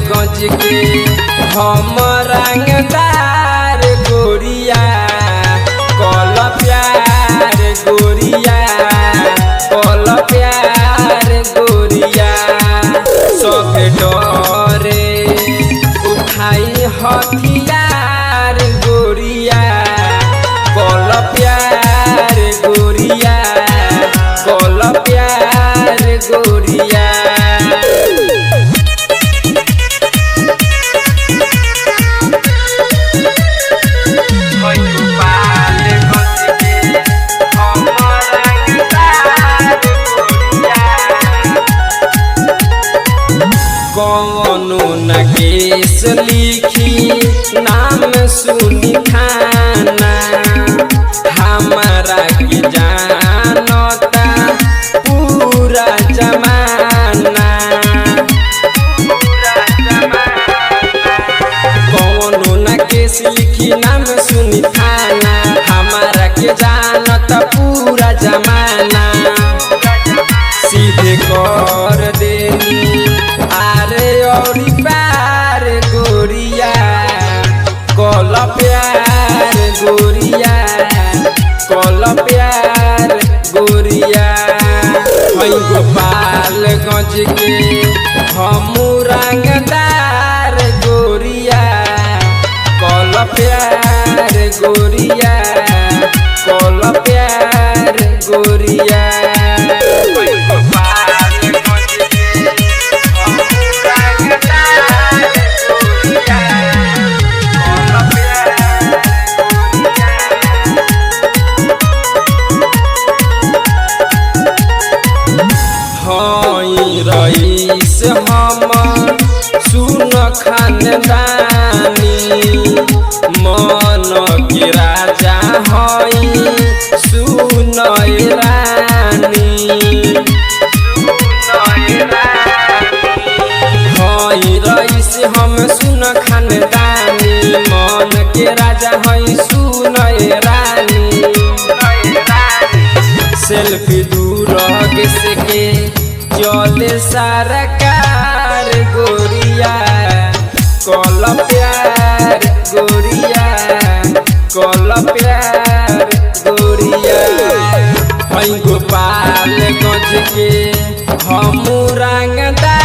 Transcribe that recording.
गज के हम रंगदार गोरिया कल प्यार गोरिया कल प्यार गोरिया सब डरे उठाई हथियार गोरिया कल प्यार गोरिया कल प्यार गोरिया कौनो न केस लिखी नाम सुनी खाना हमारा की जानता पूरा जमाना कौनो न केस लिखी नाम सुनी खाना हमारा के जानता पूरा जमाना सीधे कर देनी आरे और प्यार गोरिया कल प्यार गोरिया कल प्यार गोरिया गोपाल गंज के हम रंगदार गोरिया कल प्यार गोरिया कल प्यार गोरिया रईस हम सुन खानदानी मन के राजा हई सुन रानी हई रईस हम सुन खानदानी मन के राजा हई सुन रानी सेल्फी दूर के चले सरकार गोरिया कल प्यार गोरिया कल प्यार गोरिया गोपाल गंज के हम रंगदार